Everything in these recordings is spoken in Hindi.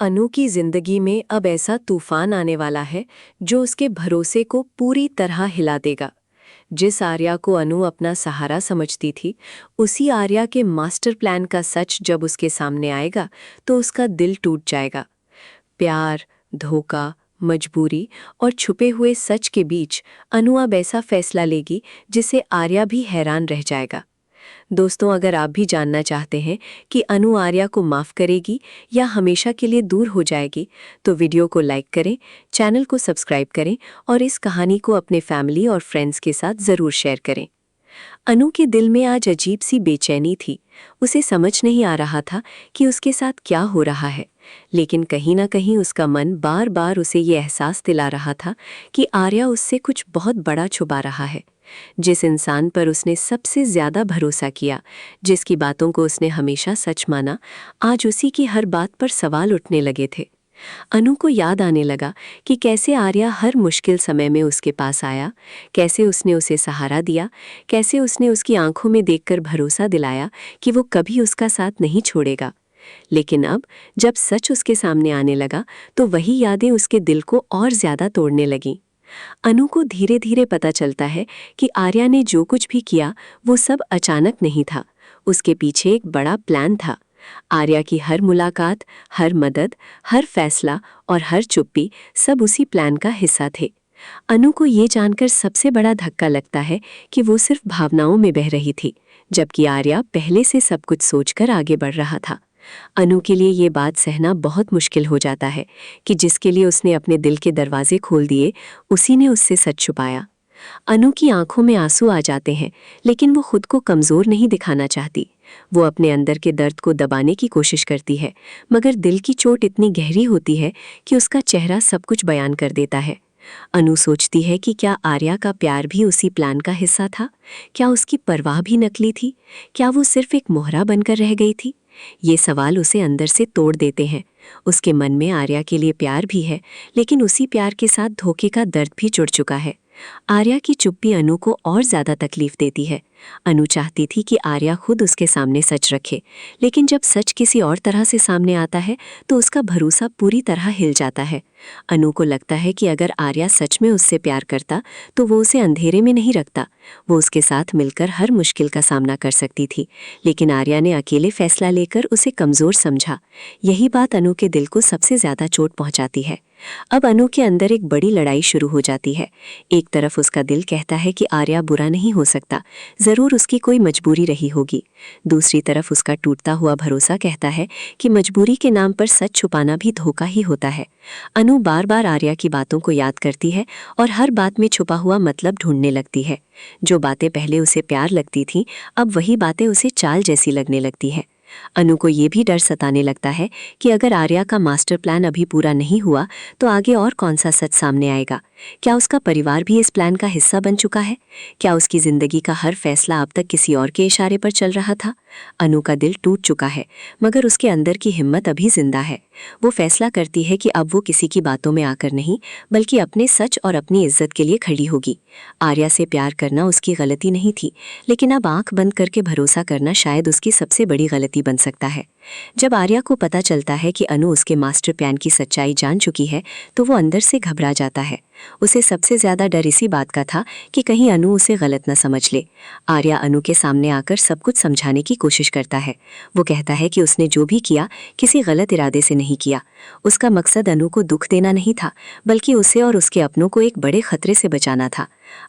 अनु की जिंदगी में अब ऐसा तूफान आने वाला है जो उसके भरोसे को पूरी तरह हिला देगा। जिस आर्या को अनु अपना सहारा समझती थी, उसी आर्या के मास्टर प्लान का सच जब उसके सामने आएगा तो उसका दिल टूट जाएगा। प्यार, धोखा, मजबूरी और छुपे हुए सच के बीच अनु अब ऐसा फैसला लेगी जिसे आर्या भी हैरान रह जाएगा। दोस्तों, अगर आप भी जानना चाहते हैं कि अनु आर्या को माफ़ करेगी या हमेशा के लिए दूर हो जाएगी, तो वीडियो को लाइक करें, चैनल को सब्सक्राइब करें और इस कहानी को अपने फैमिली और फ्रेंड्स के साथ ज़रूर शेयर करें। अनु के दिल में आज अजीब सी बेचैनी थी। उसे समझ नहीं आ रहा था कि उसके साथ क्या हो रहा है, लेकिन कहीं ना कहीं उसका मन बार बार उसे ये एहसास दिला रहा था कि आर्या उससे कुछ बहुत बड़ा छुपा रहा है। जिस इंसान पर उसने सबसे ज्यादा भरोसा किया, जिसकी बातों को उसने हमेशा सच माना, आज उसी की हर बात पर सवाल उठने लगे थे। अनु को याद आने लगा कि कैसे आर्या हर मुश्किल समय में उसके पास आया, कैसे उसने उसे सहारा दिया, कैसे उसने उसकी आंखों में देखकर भरोसा दिलाया कि वो कभी उसका साथ नहीं छोड़ेगा। लेकिन अब जब सच उसके सामने आने लगा तो वही यादें उसके दिल को और ज्यादा तोड़ने लगीं। अनु को धीरे धीरे पता चलता है कि आर्या ने जो कुछ भी किया वो सब अचानक नहीं था। उसके पीछे एक बड़ा प्लान था। आर्या की हर मुलाकात, हर मदद, हर फैसला और हर चुप्पी सब उसी प्लान का हिस्सा थे। अनु को ये जानकर सबसे बड़ा धक्का लगता है कि वो सिर्फ भावनाओं में बह रही थी, जबकि आर्या पहले से सब कुछ सोचकर आगे बढ़ रहा था। अनु के लिए ये बात सहना बहुत मुश्किल हो जाता है कि जिसके लिए उसने अपने दिल के दरवाजे खोल दिए, उसी ने उससे सच छुपाया। अनु की आंखों में आंसू आ जाते हैं, लेकिन वो खुद को कमज़ोर नहीं दिखाना चाहती। वो अपने अंदर के दर्द को दबाने की कोशिश करती है, मगर दिल की चोट इतनी गहरी होती है कि उसका चेहरा सब कुछ बयान कर देता है। अनु सोचती है कि क्या आर्या का प्यार भी उसी प्लान का हिस्सा था? क्या उसकी परवाह भी नकली थी? क्या वो सिर्फ एक मोहरा बनकर रह गई थी? ये सवाल उसे अंदर से तोड़ देते हैं। उसके मन में आर्या के लिए प्यार भी है, लेकिन उसी प्यार के साथ धोखे का दर्द भी जुड़ चुका है। आर्या की चुप्पी अनु को और ज्यादा तकलीफ देती है। अनु चाहती थी कि आर्या खुद उसके सामने सच रखे, लेकिन जब सच किसी और तरह से सामने आता है तो उसका भरोसा पूरी तरह हिल जाता है। अनु को लगता है कि अगर आर्या सच में उससे प्यार करता तो वो उसे अंधेरे में नहीं रखता, वो उसके साथ मिलकर हर मुश्किल का सामना कर सकती थी। लेकिन आर्या ने अकेले फैसला लेकर उसे कमज़ोर समझा। यही बात अनु के दिल को सबसे ज़्यादा चोट पहुंचाती है। अब अनु के अंदर एक बड़ी लड़ाई शुरू हो जाती है। एक तरफ उसका दिल कहता है कि आर्या बुरा नहीं हो सकता, ज़रूर उसकी कोई मजबूरी रही होगी। दूसरी तरफ उसका टूटता हुआ भरोसा कहता है कि मजबूरी के नाम पर सच छुपाना भी धोखा ही होता है। अनु बार बार आर्या की बातों को याद करती है और हर बात में छुपा हुआ मतलब ढूंढने लगती है। जो बातें पहले उसे प्यार लगती थीं, अब वही बातें उसे चाल जैसी लगने लगती है। अनु को ये भी डर सताने लगता है कि अगर आर्या का मास्टर प्लान अभी पूरा नहीं हुआ तो आगे और कौन सा सच सामने आएगा। क्या उसका परिवार भी इस प्लान का हिस्सा बन चुका है? क्या उसकी जिंदगी का हर फैसला अब तक किसी और के इशारे पर चल रहा था? अनु का दिल टूट चुका है, मगर उसके अंदर की हिम्मत अभी जिंदा है। वो फैसला करती है कि अब वो किसी की बातों में आकर नहीं, बल्कि अपने सच और अपनी इज्जत के लिए खड़ी होगी। आर्या से प्यार करना उसकी गलती नहीं थी, लेकिन अब आंख बंद करके भरोसा करना शायद उसकी सबसे बड़ी गलती बन सकता है। जब आर्या को पता चलता है कि अनु उसके मास्टर प्लान की सच्चाई जान चुकी है, तो वो अंदर से घबरा जाता है। उसे सबसे ज्यादा डर इसी बात का था कि कहीं अनु उसे गलत न समझ ले। आर्या अनु के सामने आकर सब कुछ समझाने की कोशिश करता है। वो कहता है कि उसने जो भी किया किसी गलत इरादे से नहीं किया। उसका मकसद अनु को दुख देना नहीं था, बल्कि उसे और उसके अपनों को एक बड़े खतरे से बचाना था।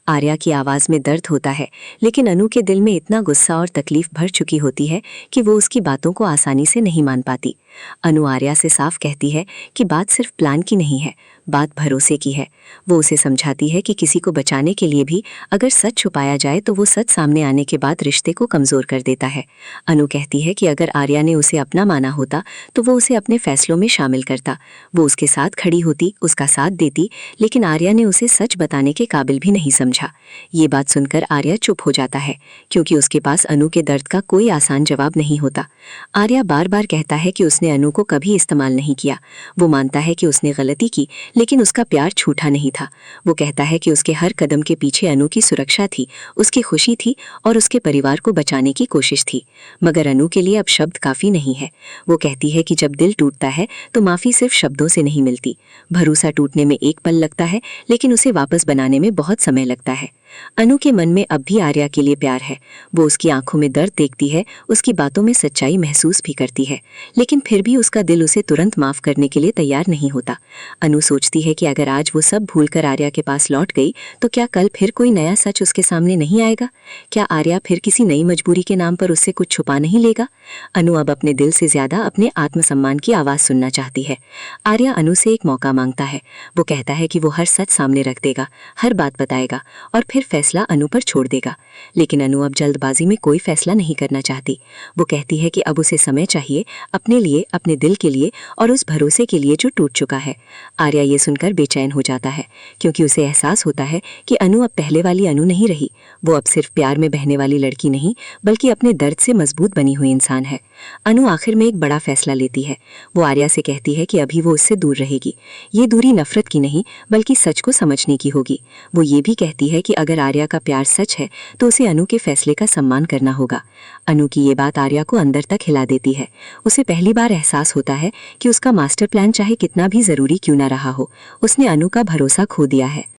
आर्या की आवाज़ में दर्द होता है, लेकिन अनु के दिल में इतना गुस्सा और तकलीफ भर चुकी होती है कि वो उसकी बातों को आसानी से नहीं मान पाती। अनु आर्या से साफ कहती है कि बात सिर्फ प्लान की नहीं है, बात भरोसे की है। वो उसे समझाती है कि किसी को बचाने के लिए भी अगर सच छुपाया जाए तो वो सच सामने आने के बाद रिश्ते को कमज़ोर कर देता है। अनु कहती है कि अगर आर्या ने उसे अपना माना होता तो वो उसे अपने फैसलों में शामिल करता, वो उसके साथ खड़ी होती, उसका साथ देती, लेकिन आर्या ने उसे सच बताने के काबिल भी नहीं समझा। ये बात सुनकर आर्या चुप हो जाता है, क्योंकि उसके पास अनु के दर्द का कोई आसान जवाब नहीं होता। आर्या बार बार कहता है कि उसने उसने अनु को कभी इस्तेमाल नहीं किया। वो मानता है कि उसने गलती की, लेकिन उसका प्यार झूठा नहीं था। वो कहता है कि उसके हर कदम के पीछे अनु की सुरक्षा थी, उसकी खुशी थी और उसके परिवार को बचाने की कोशिश थी। मगर अनु के लिए अब शब्द काफ़ी नहीं है। वो कहती है कि जब दिल टूटता है तो माफ़ी सिर्फ शब्दों से नहीं मिलती। भरोसा टूटने में एक पल लगता है, लेकिन उसे वापस बनाने में बहुत समय लगता है। अनु के मन में अब भी आर्या के लिए प्यार है। वो उसकी आंखों में दर्द देखती है, उसकी बातों में सच्चाई महसूस भी करती है, लेकिन फिर भी उसका दिल उसे तुरंत माफ करने के लिए तैयार नहीं होता। अनु सोचती है कि अगर आज वो सब भूलकर आर्या के पास लौट गई तो क्या कल फिर कोई नया सच उसके सामने नहीं आएगा? क्या आर्या फिर किसी नई मजबूरी के नाम पर उससे कुछ छुपा नहीं लेगा? अनु अब अपने दिल से ज्यादा अपने आत्मसम्मान की आवाज़ सुनना चाहती है। आर्या अनु से एक मौका मांगता है। वो कहता है कि वो हर सच सामने रख देगा, हर बात बताएगा और फिर फैसला अनु पर छोड़ देगा। लेकिन अनु अब जल्दबाजी में कोई फैसला नहीं करना चाहती। वो कहती है कि अब उसे समय चाहिए, अपने लिए, अपने दिल के लिए और उस भरोसे के लिए जो टूट चुका है। आर्या ये सुनकर बेचैन हो जाता है, क्योंकि उसे एहसास होता है कि अनु अब पहले वाली अनु नहीं रही। वो अब सिर्फ प्यार में बहने वाली लड़की नहीं, बल्कि अपने दर्द से मजबूत बनी हुई इंसान है। अनु आखिर में एक बड़ा फैसला लेती है। वो आर्या से कहती है कि अभी वो उससे दूर रहेगी। ये दूरी नफरत की नहीं, बल्कि सच को समझने की होगी। वो ये भी कहती है कि अगर आर्या का प्यार सच है तो उसे अनु के फैसले का सम्मान करना होगा। अनु की ये बात आर्या को अंदर तक हिला देती है। उसे पहली बार एहसास होता है कि उसका मास्टर प्लान चाहे कितना भी जरूरी क्यों ना रहा हो, उसने अनु का भरोसा खो दिया है।